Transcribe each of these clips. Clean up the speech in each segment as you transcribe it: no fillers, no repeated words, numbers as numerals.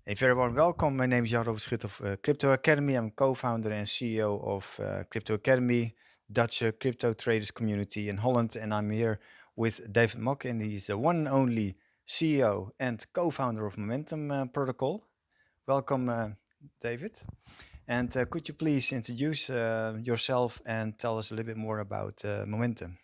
A very warm welcome. My name is Jan-Robert Schut of Crypto Academy. I'm co-founder and CEO of Crypto Academy, Dutch crypto traders community in Holland. And I'm here with David Mock, and he's the one and only CEO and co-founder of Momentum Protocol. Welcome, David. And could you please introduce yourself and tell us a little bit more about Momentum?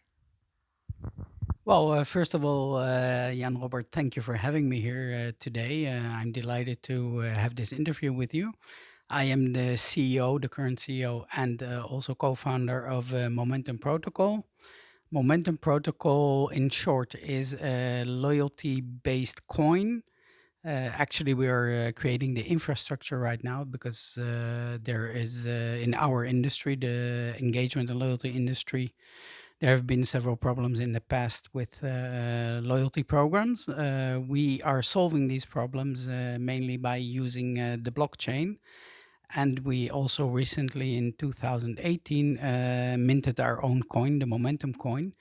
Well, first of all, Jan Robert, thank you for having me here today. I'm delighted to have this interview with you. I am the CEO, the current CEO, and also co founder of Momentum Protocol. Momentum Protocol, in short, is a loyalty based coin. Actually, we are creating the infrastructure right now because there is, in our industry, the engagement and loyalty industry, there have been several problems in the past with loyalty programs. We are solving these problems mainly by using the blockchain. And we also recently, in 2018, minted our own coin, the Momentum coin,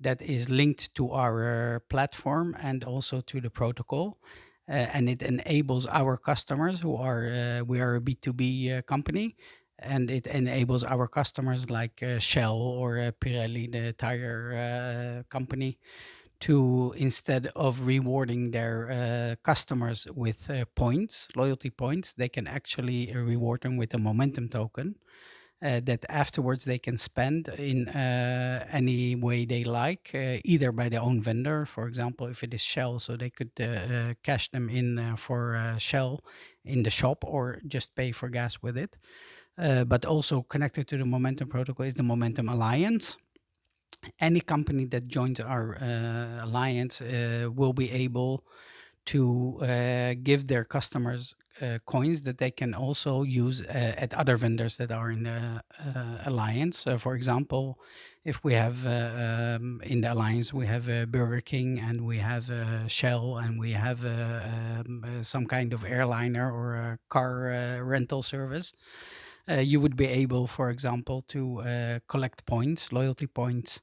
that is linked to our platform and also to the protocol. And it enables our customers who are, we are a B2B company, and it enables our customers like Shell or Pirelli, the tire company, to, instead of rewarding their customers with points, loyalty points, they can actually reward them with a momentum token that afterwards they can spend in any way they like, either by their own vendor, for example, if it is Shell, so they could cash them in for Shell in the shop or just pay for gas with it. But also connected to the Momentum protocol is the Momentum Alliance. Any company that joins our alliance will be able to give their customers coins that they can also use at other vendors that are in the alliance. So, for example, if we have in the alliance, we have Burger King and we have Shell and we have some kind of airliner or a car rental service. You would be able, for example, to collect points, loyalty points,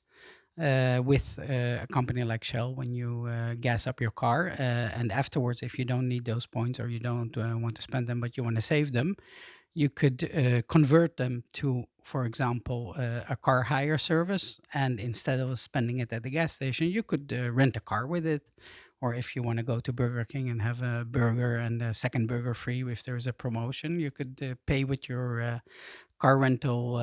with a company like Shell when you gas up your car. And afterwards, if you don't need those points or you don't want to spend them, but you want to save them, you could convert them to, for example, a car hire service. And instead of spending it at the gas station, you could rent a car with it. Or if you want to go to Burger King and have a burger and a second burger free, if there's a promotion, you could pay with your car rental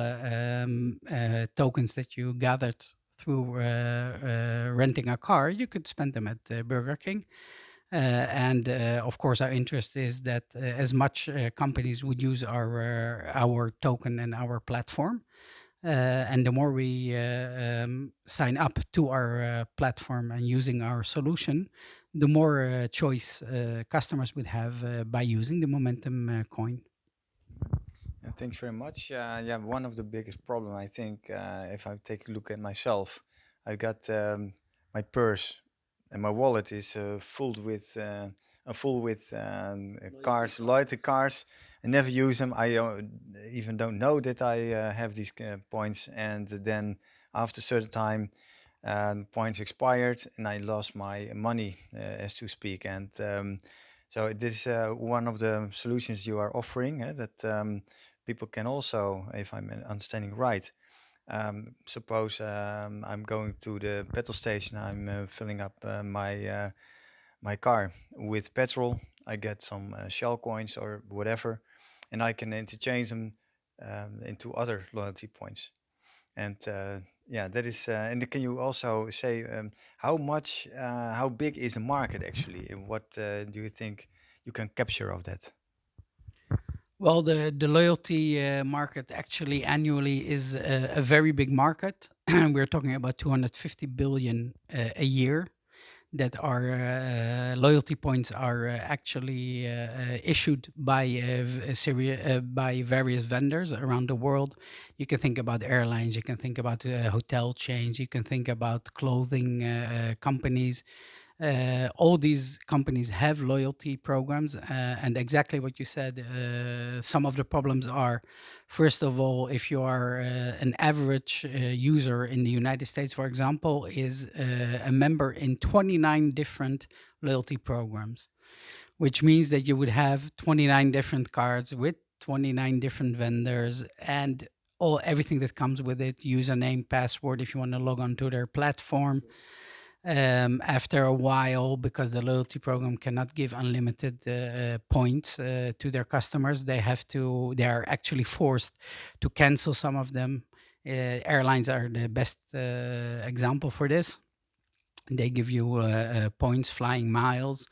tokens that you gathered through renting a car. You could spend them at Burger King. And of course, our interest is that as much companies would use our token and our platform, and the more we sign up to our platform and using our solution, the more choice customers would have by using the Momentum coin. Thanks very much. Yeah, one of the biggest problem I think, if I take a look at myself, I got my purse and my wallet is full with cards, loyalty cards. I never use them. I even don't know that I have these points, and then after a certain time, points expired, and I lost my money, as to speak. And so this is one of the solutions you are offering, that people can also, if I'm understanding right, suppose I'm going to the petrol station, I'm filling up my car with petrol. I get some Shell coins or whatever, and I can interchange them into other loyalty points. And yeah, that is. And can you also say how big is the market actually, and what do you think you can capture of that? Well, the loyalty market actually annually is a very big market. We're talking about 250 billion a year that are loyalty points are actually issued by by various vendors around the world. You can think about airlines, you can think about hotel chains, you can think about clothing companies. All these companies have loyalty programs, and exactly what you said. Some of the problems are, first of all, if you are an average user in the United States, for example, is a member in 29 different loyalty programs. which means that you would have 29 different cards with 29 different vendors and everything that comes with it, username, password, if you want to log on to their platform. After a while, because the loyalty program cannot give unlimited points to their customers, they are actually forced to cancel some of them. Airlines are the best example for this. They give you points, flying miles,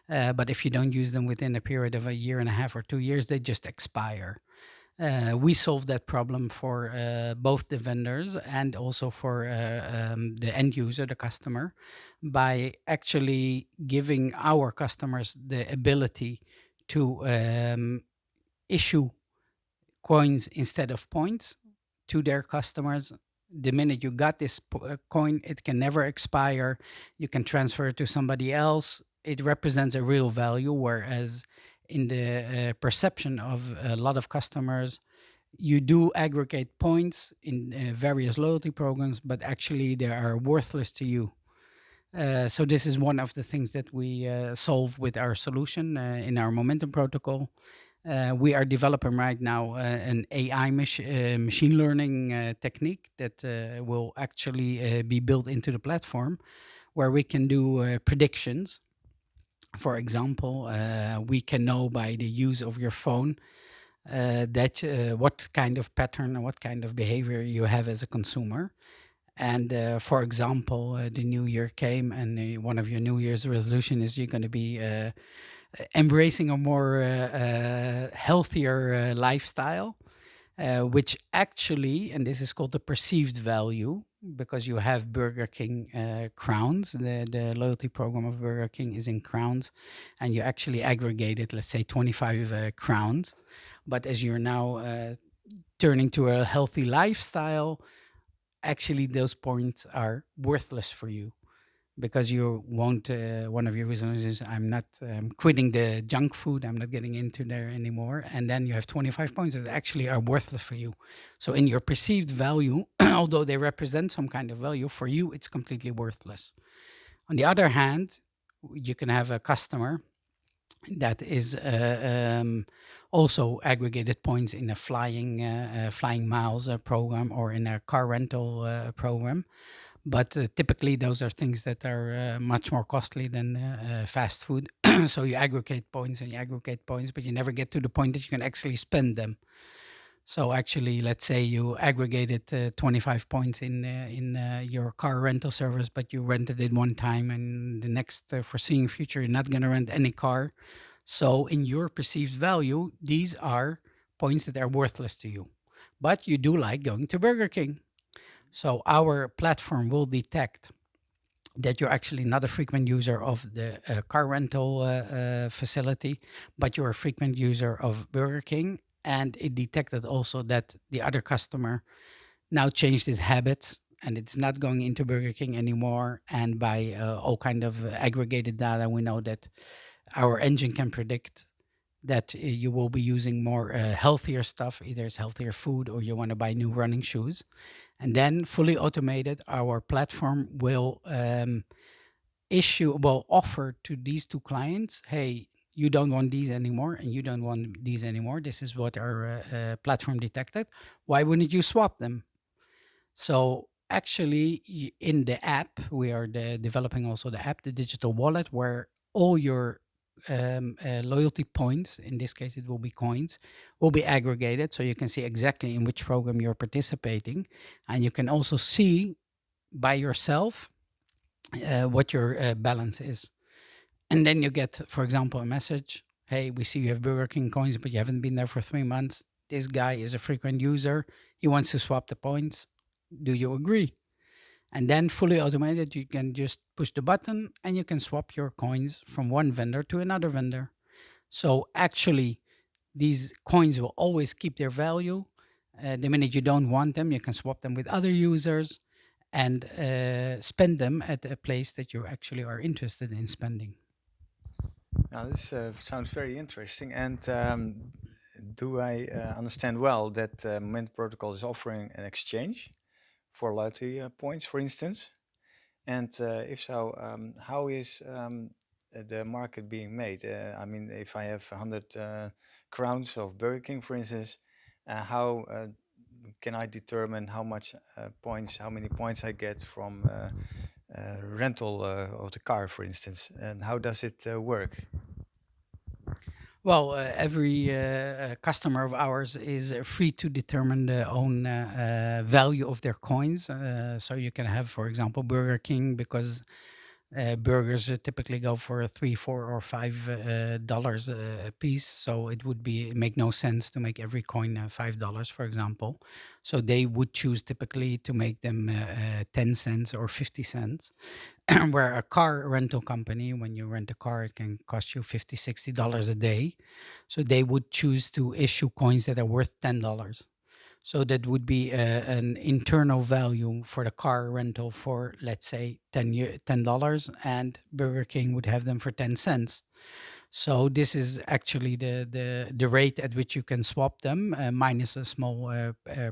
but if you don't use them within a period of a year and a half or 2 years, they just expire. We solved that problem for both the vendors and also for the end user, the customer, by actually giving our customers the ability to issue coins instead of points to their customers. The minute you got this coin, it can never expire. You can transfer it to somebody else. It represents a real value, whereas in the perception of a lot of customers, you do aggregate points in various loyalty programs, but actually they are worthless to you. So this is one of the things that we solve with our solution in our Momentum protocol. We are developing right now an AI machine learning technique that will actually be built into the platform, where we can do predictions. For example, we can know by the use of your phone that what kind of pattern and what kind of behavior you have as a consumer. And for example, the new year came, and one of your New Year's resolution is you're going to be embracing a more healthier lifestyle, which actually, and this is called the perceived value, because you have Burger King crowns. The loyalty program of Burger King is in crowns, and you actually aggregated, let's say, 25 crowns. But as you're now turning to a healthy lifestyle, actually those points are worthless for you, because you won't. One of your reasons is I'm not quitting the junk food. I'm not getting into there anymore. And then you have 25 points that actually are worthless for you. So in your perceived value, although they represent some kind of value, for you it's completely worthless. On the other hand, you can have a customer that is also aggregated points in a flying miles program or in a car rental program. But typically, those are things that are much more costly than fast food. So you aggregate points and you aggregate points, but you never get to the point that you can actually spend them. So actually, let's say you aggregated 25 points in your car rental service, but you rented it one time, and the next foreseeing future, you're not going to rent any car. So in your perceived value, these are points that are worthless to you. But you do like going to Burger King. So our platform will detect that you're actually not a frequent user of the car rental facility, but you're a frequent user of Burger King. And it detected also that the other customer now changed his habits, and it's not going into Burger King anymore. And by all kind of aggregated data, we know that our engine can predict that you will be using more healthier stuff, either it's healthier food or you want to buy new running shoes. And then fully automated, our platform will offer to these two clients, hey, you don't want these anymore and you don't want these anymore. This is what our platform detected. Why wouldn't you swap them? So actually, in the app, we are developing also the app, the digital wallet, where all your loyalty points, in this case it will be coins, will be aggregated, so you can see exactly in which program you're participating, and you can also see by yourself what your balance is. And then you get, for example, a message, hey, we see you have Burger King coins, but you haven't been there for 3 months. This guy is a frequent user. He wants to swap the points. Do you agree? And then fully automated, you can just push the button and you can swap your coins from one vendor to another vendor. So actually, these coins will always keep their value. The minute you don't want them, you can swap them with other users and spend them at a place that you actually are interested in spending. Now, this sounds very interesting. And do I understand well that Momentum Protocol is offering an exchange for loyalty points, for instance? And if so, how is the market being made? I mean, if I have 100 crowns of Burger King, for instance, how can I determine how much points, how many points I get from rental of the car, for instance, and how does it work? Well, every customer of ours is free to determine the own value of their coins. So you can have, for example, Burger King, because burgers typically go for 3, 4, or $5 a piece. So it would be make no sense to make every coin $5, for example. So they would choose typically to make them 10 cents or 50 cents. Where a car rental company, when you rent a car, it can cost you $50, $60 a day. So they would choose to issue coins that are worth $10. So that would be an internal value for the car rental for, let's say, $10, and Burger King would have them for 10 cents. So this is actually the rate at which you can swap them, minus a small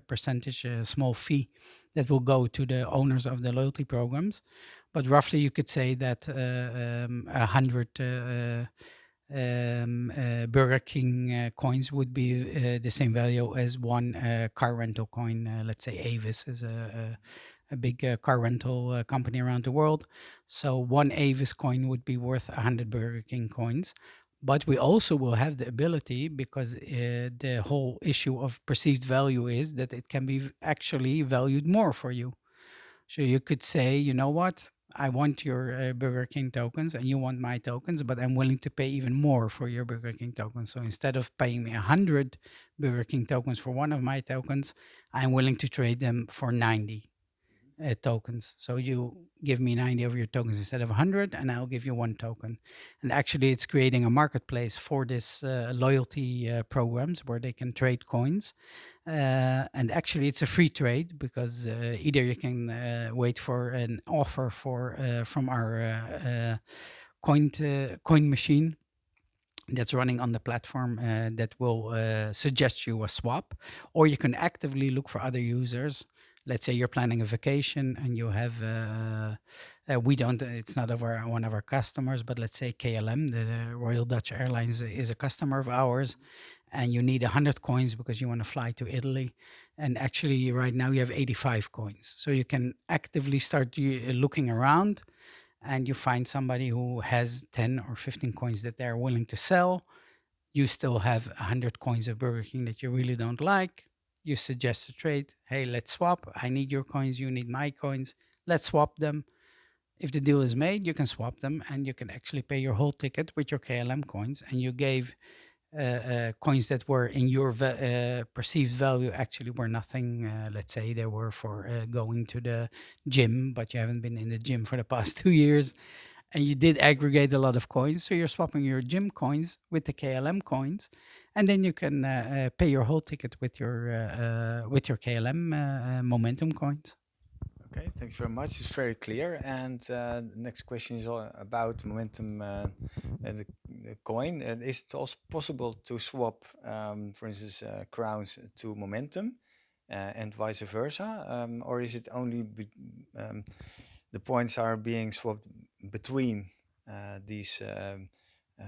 percentage, a small fee that will go to the owners of the loyalty programs. But roughly, you could say that 100 Burger King coins would be the same value as one car rental coin. Let's say Avis is a big car rental company around the world. So one Avis coin would be worth 100 Burger King coins. But we also will have the ability, because the whole issue of perceived value is that it can be actually valued more for you. So you could say, you know what? I want your Burger King tokens and you want my tokens, but I'm willing to pay even more for your Burger King tokens. So instead of paying me 100 Burger King tokens for one of my tokens, I'm willing to trade them for 90 tokens. So you give me 90 of your tokens instead of 100, and I'll give you one token. And actually, it's creating a marketplace for this loyalty programs where they can trade coins. And actually, it's a free trade, because either you can wait for an offer from our coin machine that's running on the platform that will suggest you a swap, or you can actively look for other users. Let's say you're planning a vacation and you have we don't it's not one of our customers, but let's say KLM, the Royal Dutch Airlines, is a customer of ours, and you need 100 coins because you want to fly to Italy, and actually right now you have 85 coins. So you can actively start looking around, and you find somebody who has 10 or 15 coins that they're willing to sell. You still have 100 coins of Burger King that you really don't like. You suggest a trade. Hey, let's swap. I need your coins. You need my coins. Let's swap them. If the deal is made, you can swap them, and you can actually pay your whole ticket with your KLM coins. And you gave coins that were in your perceived value actually were nothing. Let's say they were for going to the gym, but you haven't been in the gym for the past 2 years, and you did aggregate a lot of coins. So you're swapping your gym coins with the KLM coins, and then you can pay your whole ticket with your KLM momentum coins. Okay, thanks very much. It's very clear. And the next question is all about momentum, the coin. Is it also possible to swap, for instance, crowns to momentum, and vice versa, or is it only the points are being swapped between these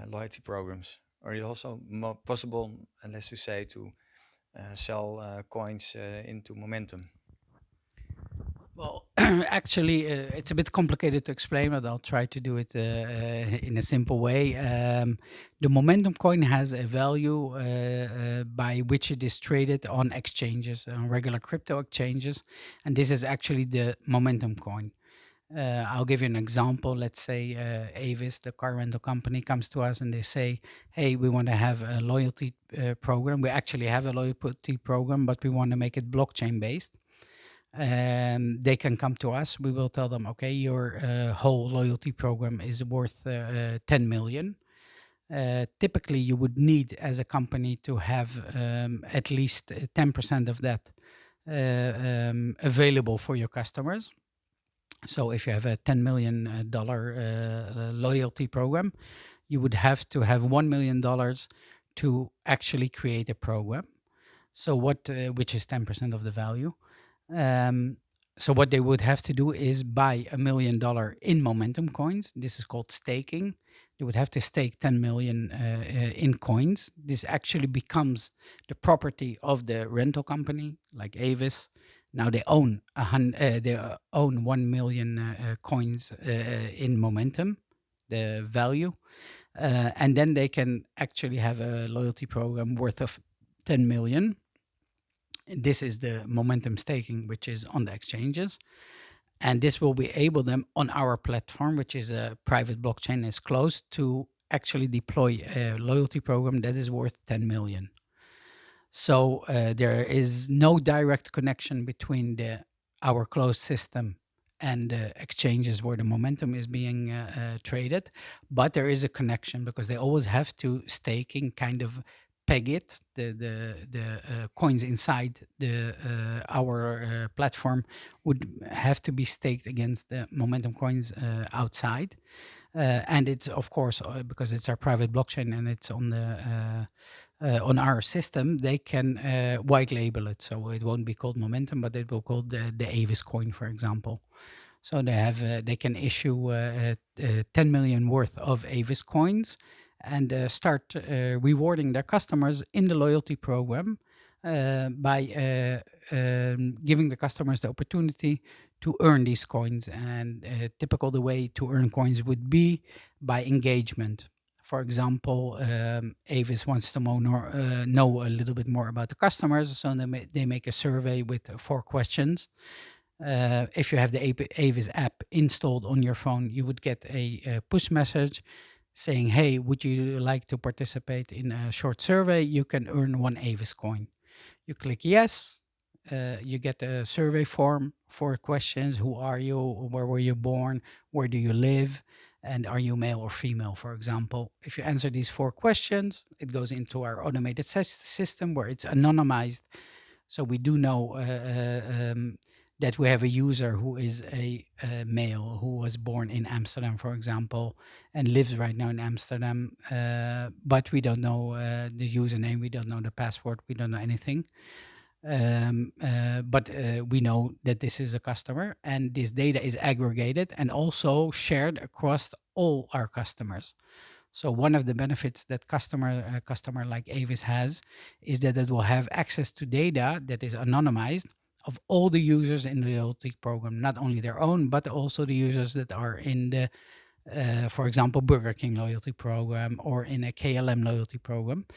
loyalty programs, or is it also possible, unless you say, to sell coins into momentum? Well, actually, it's a bit complicated to explain, but I'll try to do it in a simple way. The momentum coin has a value by which it is traded on exchanges, on regular crypto exchanges, and this is actually the momentum coin. I'll give you an example. Let's say Avis, the car rental company, comes to us and they say, "Hey, we want to have a loyalty program. We actually have a loyalty program, but we want to make it blockchain based." They can come to us. We will tell them, okay, your whole loyalty program is worth 10 million. Typically, you would need as a company to have at least 10% of that available for your customers. So if you have a $10 million loyalty program, you would have to have $1 million to actually create a program. So which is 10% of the value. So what they would have to do is buy $1 million in momentum coins. This is called staking. they would have to stake 10 million in coins. This actually becomes the property of the rental company, like Avis. Now they own 1 million coins in Momentum, the value, and then they can actually have a loyalty program worth of 10 million. This is the Momentum staking, which is on the exchanges. And this will be able them on our platform, which is a private blockchain, is closed, to actually deploy a loyalty program that is worth 10 million. So there is no direct connection between our closed system and the exchanges where the Momentum is being traded, but there is a connection because they always have to staking kind of peg it. The coins inside our platform would have to be staked against the Momentum coins outside. And it's, of course, because it's our private blockchain and it's on our system, they can white label it. So it won't be called Momentum, but it will be called the Avis coin, for example. So they can issue 10 million worth of Avis coins and start rewarding their customers in the loyalty program by giving the customers the opportunity to earn these coins. And typical the way to earn coins would be by engagement. For example, Avis wants to know a little bit more about the customers, so they make a survey with 4 questions. If you have the Avis app installed on your phone, you would get a push message saying, hey, would you like to participate in a short survey? You can earn 1 Avis coin. You click yes. You get a survey form, 4 questions. Who are you? Where were you born? Where do you live? And are you male or female, for example? If you answer these 4 questions, it goes into our automated system where it's anonymized. So we do know that we have a user who is a male who was born in Amsterdam, for example, and lives right now in Amsterdam. But we don't know the username, we don't know the password, we don't know anything. But we know that this is a customer, and this data is aggregated and also shared across all our customers. So one of the benefits that a customer like Avis has is that it will have access to data that is anonymized of all the users in the loyalty program, not only their own, but also the users that are in the, for example, Burger King loyalty program or in a KLM loyalty program,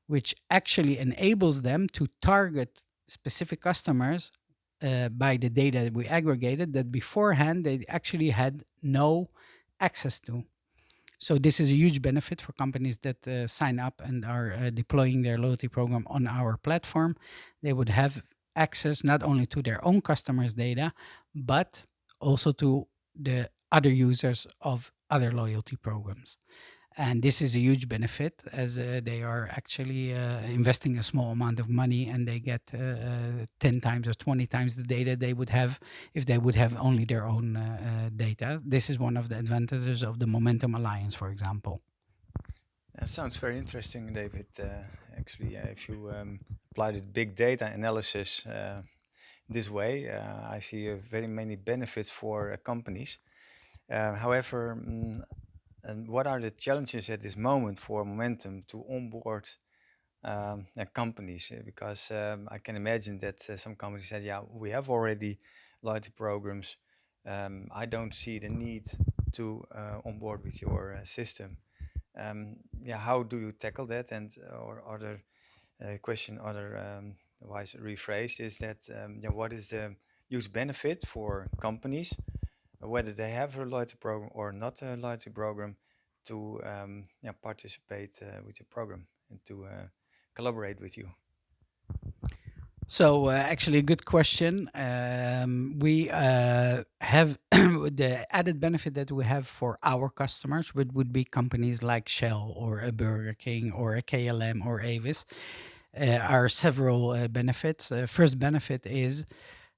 which actually enables them to target specific customers by the data that we aggregated that beforehand they actually had no access to. So this is a huge benefit for companies that sign up and are deploying their loyalty program on our platform. They would have access not only to their own customers' data, but also to the other users of other loyalty programs. And this is a huge benefit as they are actually investing a small amount of money and they get 10 times or 20 times the data they would have if they would have only their own data. This is one of the advantages of the Momentum Alliance, for example. That sounds very interesting, David. Actually, if you apply the big data analysis this way, I see very many benefits for companies. However, and what are the challenges at this moment for Momentum to onboard companies? Because I can imagine that some companies said, yeah, we have already loyalty programs. I don't see the need to onboard with your system. Yeah, how do you tackle that? And or other question, otherwise rephrased, is that yeah, what is the huge benefit for companies, whether they have a loyalty program or not a loyalty program, to yeah, participate with your program and to collaborate with you? So actually, a good question. We have the added benefit that we have for our customers, which would be companies like Shell or a Burger King or a KLM or Avis, are several benefits. First benefit is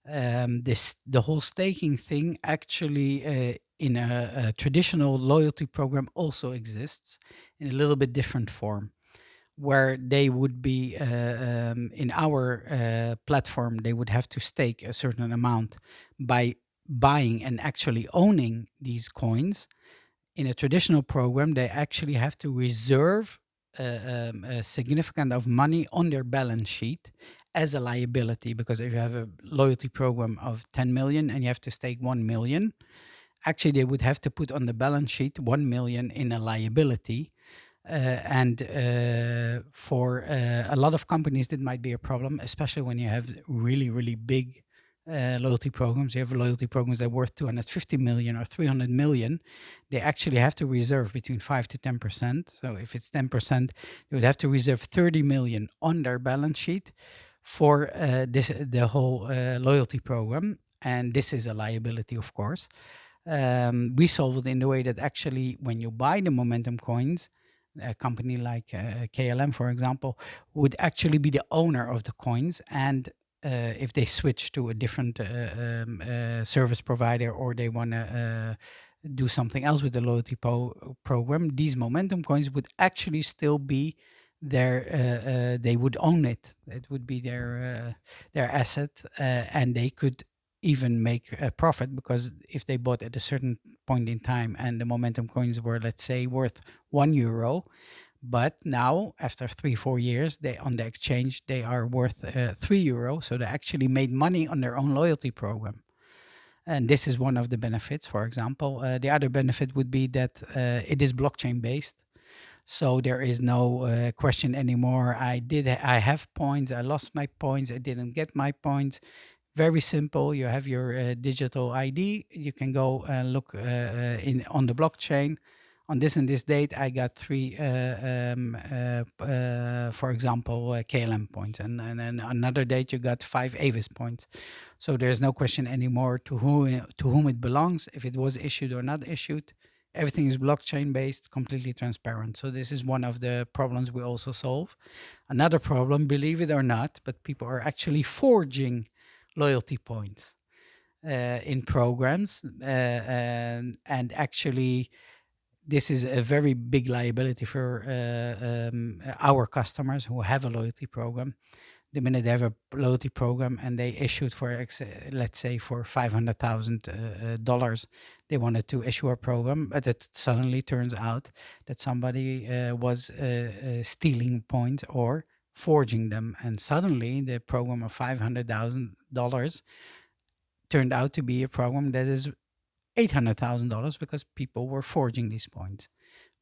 the whole staking thing actually in a traditional loyalty program also exists in a little bit different form, where they would be in our platform, they would have to stake a certain amount by buying and actually owning these coins in a traditional program, they actually have to reserve a significant of money on their balance sheet as a liability, because if you have a loyalty program of 10 million and you have to stake 1 million, actually they would have to put on the balance sheet 1 million in a liability. And for a lot of companies, that might be a problem, especially when you have really, really big loyalty programs. You have loyalty programs that are worth 250 million or 300 million. They actually have to reserve between 5 to 10%. So if it's 10%, you would have to reserve 30 million on their balance sheet for the whole loyalty program. And this is a liability, of course. We solve it in the way that actually, when you buy the Momentum coins, a company like KLM, for example, would actually be the owner of the coins. And if they switch to a different service provider, or they want to do something else with the loyalty program, these Momentum coins would actually still be their, they would own it. It would be their asset, and they could even make a profit, because if they bought at a certain point in time and the Momentum coins were, let's say, worth €1, but now after 3-4 years, they on the exchange they are worth €3, so they actually made money on their own loyalty program. And this is one of the benefits. For example, the other benefit would be that it is blockchain based. So there is no question anymore. I have points. I lost my points. I didn't get my points. Very simple. You have your digital ID. You can go and look on the blockchain. On this and this date, I got 3, for example, KLM points, and then another date you got 5 Avis points. So there's no question anymore to whom it belongs, if it was issued or not issued. Everything is blockchain based, completely transparent. So this is one of the problems we also solve. Another problem, believe it or not, but people are actually forging loyalty points in programs, and actually this is a very big liability for our customers who have a loyalty program. The minute they have a loyalty program and they issued for, let's say, for $500,000, they wanted to issue a program, but it suddenly turns out that somebody was stealing points or forging them, and suddenly the program of $500,000 turned out to be a program that is $800,000, because people were forging these points.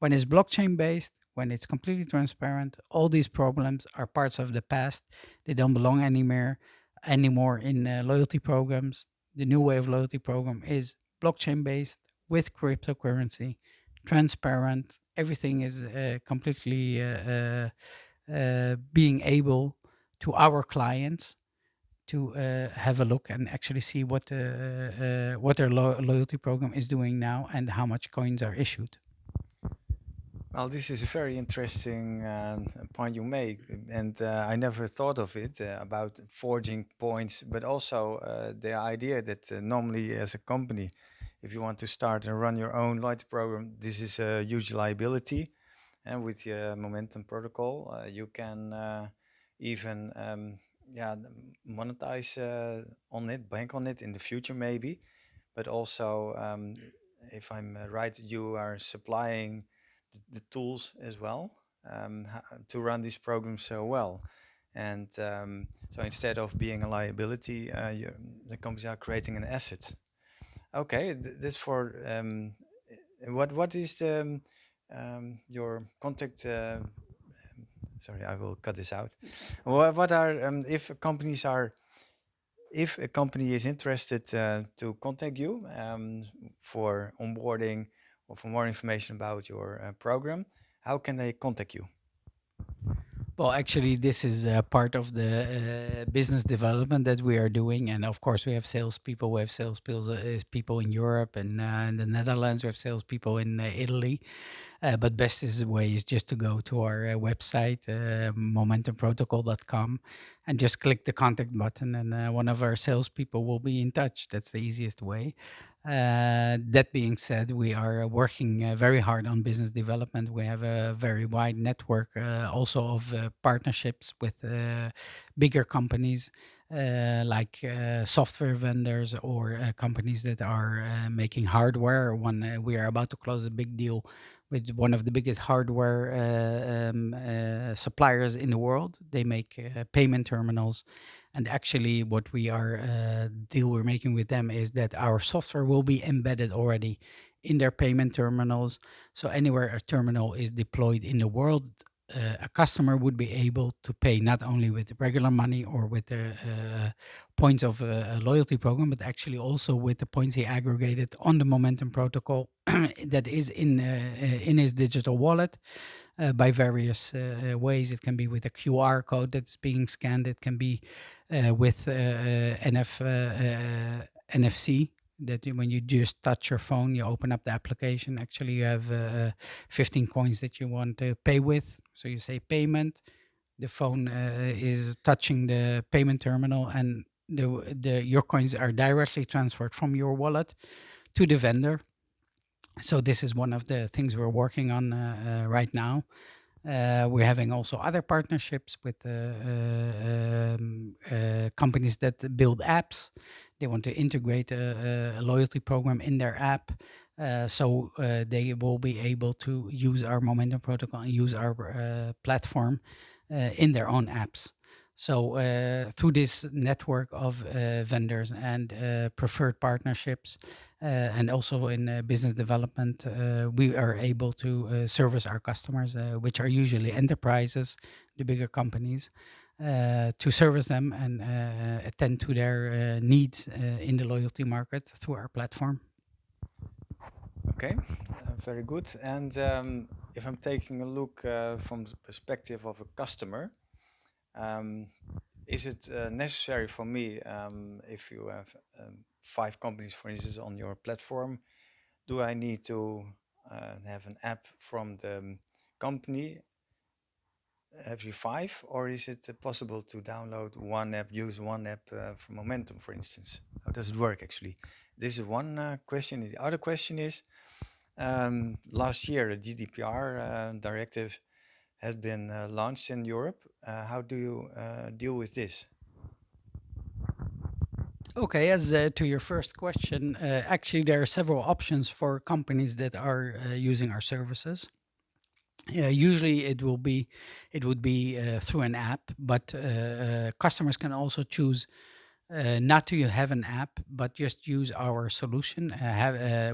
When it's blockchain based, when it's completely transparent, all these problems are parts of the past. They don't belong anymore in loyalty programs. The new way of loyalty program is blockchain based with cryptocurrency, transparent. Everything is completely being able to our clients to have a look and actually see what their loyalty program is doing now and how much coins are issued. Well, this is a very interesting point you make, and I never thought of it about forging points, but also the idea that normally, as a company, if you want to start and run your own loyalty program, this is a huge liability. And with the Momentum protocol, you can even yeah, monetize on it, bank on it in the future, maybe. But also, if I'm right, you are supplying the tools as well to run these programs so well. And so instead of being a liability, the companies are creating an asset. Okay, this for what is the your contact? Sorry, I will cut this out. What are if a company is interested to contact you for onboarding or for more information about your program, how can they contact you? Well, actually, this is part of the business development that we are doing, and of course, we have salespeople. We have salespeople people in Europe and in the Netherlands. We have salespeople in Italy. But best way is just to go to our website, momentumprotocol.com, and just click the contact button, and one of our salespeople will be in touch. That's the easiest way. That being said, we are working very hard on business development. We have a very wide network also of partnerships with bigger companies. like software vendors or companies that are making hardware. We are about to close a big deal with one of the biggest hardware suppliers in the world. They make payment terminals, and actually, what deal we're making with them is that our software will be embedded already in their payment terminals. So anywhere a terminal is deployed in the world, a customer would be able to pay not only with regular money or with the points of a loyalty program, but actually also with the points he aggregated on the Momentum protocol that is in his digital wallet by various ways. It can be with a QR code that's being scanned. It can be with NFC. When you just touch your phone, you open up the application. Actually, you have 15 coins that you want to pay with. So you say payment. The phone is touching the payment terminal, and your coins are directly transferred from your wallet to the vendor. So this is one of the things we're working on right now. We're having also other partnerships with companies that build apps. They want to integrate a loyalty program in their app. So they will be able to use our Momentum protocol and use our platform in their own apps. So through this network of vendors and preferred partnerships, and also in business development, we are able to service our customers, which are usually enterprises, the bigger companies, to service them and attend to their needs in the loyalty market through our platform. Okay, very good. And if I'm taking a look from the perspective of a customer, um, is it necessary for me, if you have 5 companies, for instance, on your platform, do I need to have an app from the company every 5, or is it possible to download one app, use one app for Momentum, for instance? How does it work actually? This is one question. The other question is, last year, the GDPR directive has been launched in Europe. How do you deal with this? Okay, as to your first question, actually there are several options for companies that are using our services. Usually it would be through an app, but customers can also choose not to have an app, but just use our solution,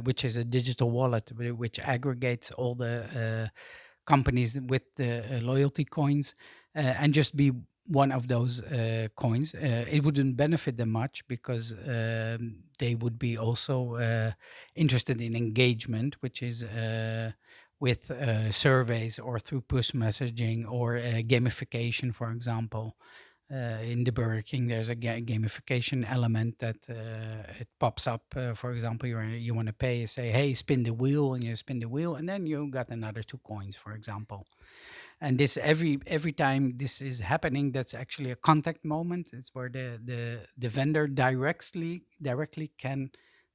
which is a digital wallet, which aggregates all the companies with the loyalty coins, and just be one of those coins. It wouldn't benefit them much because they would be also interested in engagement, which is with surveys or through push messaging or gamification, for example. In the Burger King, there's a gamification element that it pops up. For example, you want to pay, you say, "Hey, spin the wheel," and you spin the wheel, and then you got another 2 coins, for example. And this every time this is happening, that's actually a contact moment. It's where the vendor directly can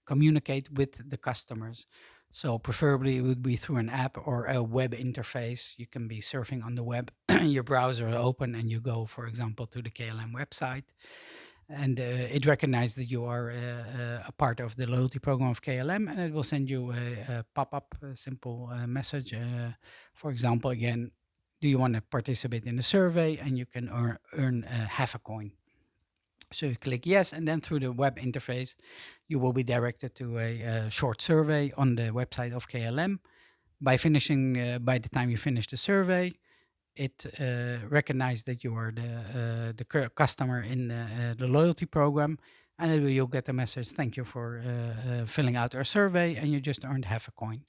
communicate with the customers. So preferably it would be through an app or a web interface. You can be surfing on the web, your browser is open, and you go, for example, to the KLM website, and it recognizes that you are a part of the loyalty program of KLM, and it will send you a pop-up, a simple message. For example, again, do you want to participate in the survey? And you can earn half a coin. So you click yes, and then through the web interface, you will be directed to a short survey on the website of KLM. By the time you finish the survey, it recognizes that you are the customer in the loyalty program, and you'll get a message, "Thank you for filling out our survey," and you just earned half a coin.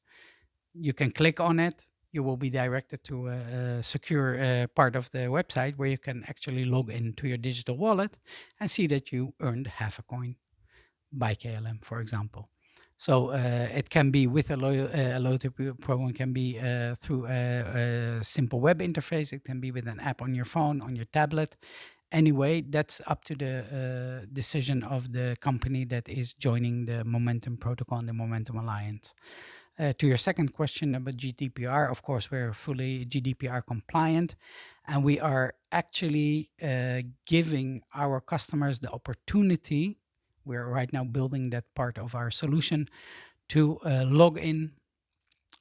You can click on it. You will be directed to a secure part of the website where you can actually log into your digital wallet and see that you earned half a coin by KLM, for example. So it can be with a loyalty program, can be through a simple web interface. It can be with an app on your phone, on your tablet. Anyway, that's up to the decision of the company that is joining the Momentum protocol and the Momentum Alliance. To your second question about GDPR, of course, we're fully GDPR compliant, and we are actually giving our customers the opportunity. We're right now building that part of our solution to log in,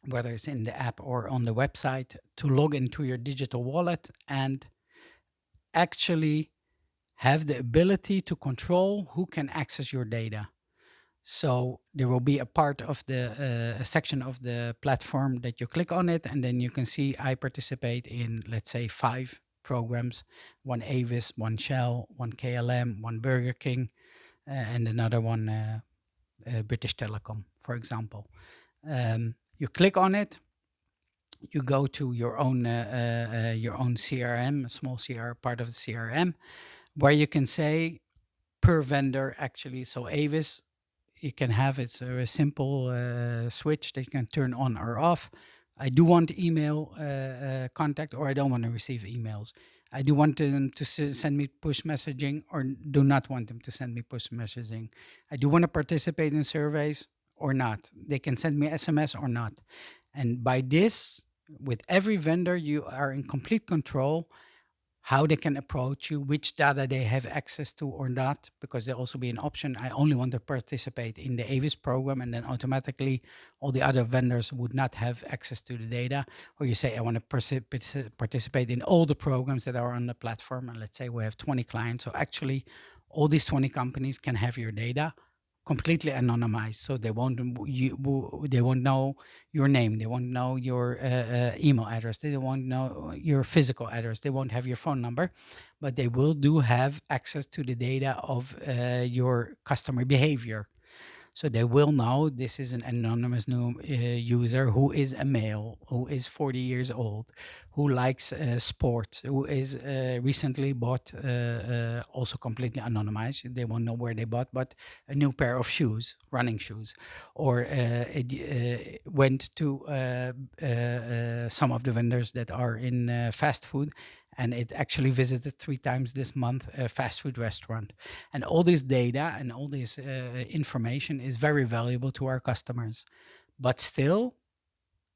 whether it's in the app or on the website, to log into your digital wallet and actually have the ability to control who can access your data. So there will be a part of a section of the platform that you click on it, and then you can see I participate in, let's say, 5 programs: one Avis, one Shell, one KLM, one Burger King, and another one British Telecom, for example. You click on it, you go to your own CRM, a small part of the CRM, where you can say per vendor actually. So Avis, you can have it's a simple switch that you can turn on or off. I do want email contact, or I don't want to receive emails. I do want them to send me push messaging, or do not want them to send me push messaging. I do want to participate in surveys or not. They can send me SMS or not. And by this, with every vendor, you are in complete control how they can approach you, which data they have access to or not, because there'll also be an option. I only want to participate in the Avis program, and then automatically all the other vendors would not have access to the data. Or you say, I want to participate in all the programs that are on the platform. And let's say we have 20 clients. So actually, all these 20 companies can have your data completely anonymized, so they won't know your name, they won't know your email address, they won't know your physical address, they won't have your phone number, but they will have access to the data of your customer behavior. So they will know this is an anonymous new user who is a male, who is 40 years old, who likes sports, who is recently bought, also completely anonymized. They won't know where they bought, but a new pair of shoes, running shoes, or went to some of the vendors that are in fast food, and it actually visited 3 times this month a fast food restaurant. And all this data and all this information is very valuable to our customers. But still,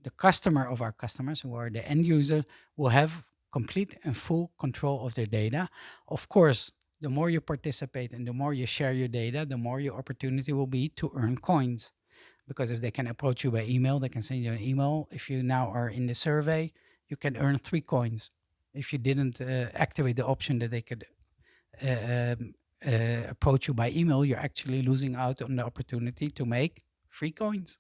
the customer of our customers, who are the end user, will have complete and full control of their data. Of course, the more you participate and the more you share your data, the more your opportunity will be to earn coins. Because if they can approach you by email, they can send you an email. If you now are in the survey, you can earn 3 coins. If you didn't activate the option that they could approach you by email, you're actually losing out on the opportunity to make free coins.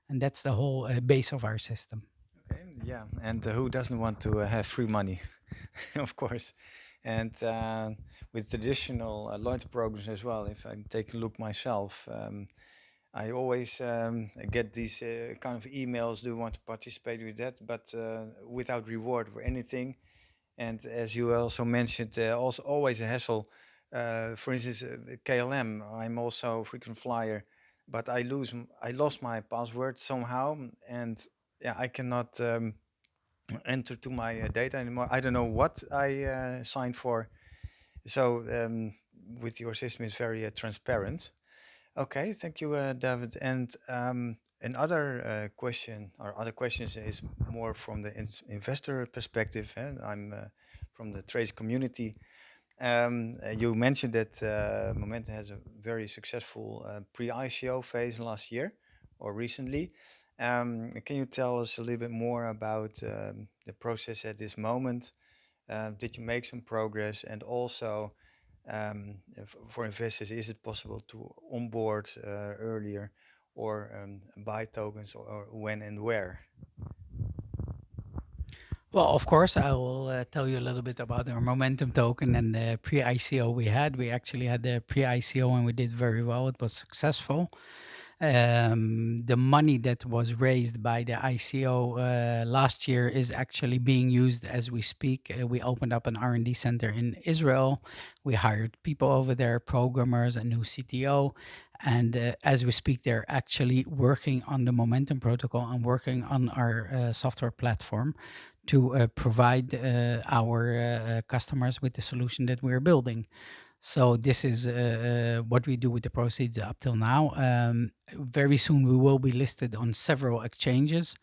And that's the whole base of our system. Okay, yeah, and who doesn't want to have free money, of course. And with traditional loyalty programs as well, if I take a look myself, I always get these kind of emails, do you want to participate with that, but without reward for anything. And as you also mentioned, also always a hassle. For instance, KLM, I'm also a frequent flyer, but I lost my password somehow, and yeah, I cannot enter to my data anymore. I don't know what I signed for. So with your system, it's very transparent. Okay, thank you, David. And another question or other questions is more from the investor perspective. And I'm from the trades community. You mentioned that Momentum has a very successful pre-ICO phase last year or recently. Can you tell us a little bit more about the process at this moment? Did you make some progress? And also, for investors, is it possible to onboard earlier or buy tokens, or when and where? Well, of course, I will tell you a little bit about our Momentum token and the pre-ICO we had. We actually had the pre-ICO and we did very well. It was successful. The money that was raised by the ICO last year is actually being used as we speak. We opened up an R&D center in Israel. We hired people over there, programmers, a new CTO. And as we speak, they're actually working on the Momentum protocol and working on our software platform to provide our customers with the solution that we're building. So this is what we do with the proceeds up till now. Very soon we will be listed on several exchanges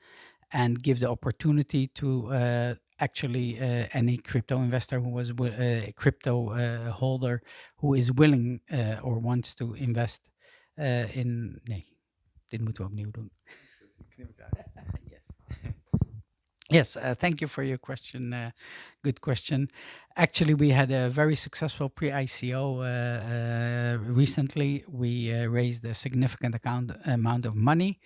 and give the opportunity to actually any crypto investor who was a crypto holder who is willing or wants to invest in. Nee, dit moeten we opnieuw doen. Yes. Yes, thank you for your question. Good question. Actually, we had a very successful pre-ICO recently. We raised a significant amount of money,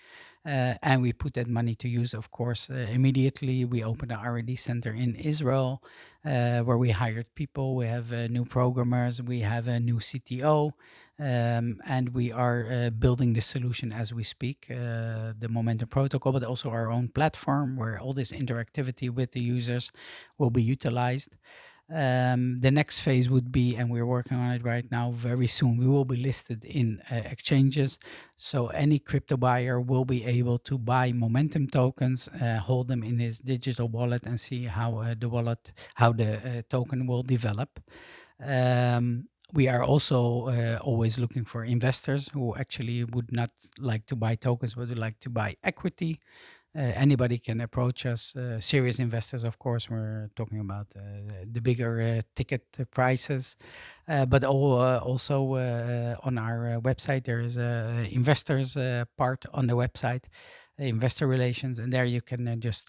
and we put that money to use, of course, immediately. We opened an R&D center in Israel, where we hired people. We have new programmers. We have a new CTO. And we are building the solution as we speak, the Momentum protocol, but also our own platform where all this interactivity with the users will be utilized. The next phase would be, and we're working on it right now, very soon, we will be listed in exchanges. So any crypto buyer will be able to buy Momentum tokens, hold them in his digital wallet and see how the token will develop. We are also always looking for investors who actually would not like to buy tokens, but would like to buy equity. Anybody can approach us. Serious investors, of course, we're talking about the bigger ticket prices. But also on our website, there is a investors part on the website, investor relations, and there you can just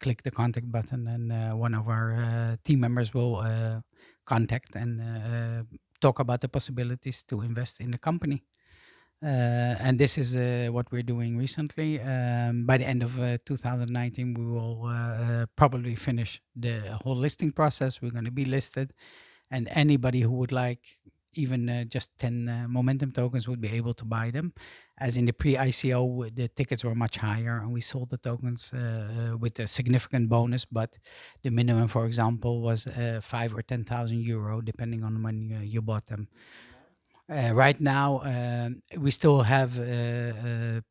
click the contact button, and one of our team members will contact and talk about the possibilities to invest in the company. And this is what we're doing recently. By the end of 2019, we will probably finish the whole listing process. We're going to be listed, and anybody who would like even just 10 Momentum tokens would be able to buy them. As in the pre-ICO, the tickets were much higher, and we sold the tokens with a significant bonus. But the minimum, for example, was 5 or 10,000 euro, depending on when you bought them. Right now, we still have people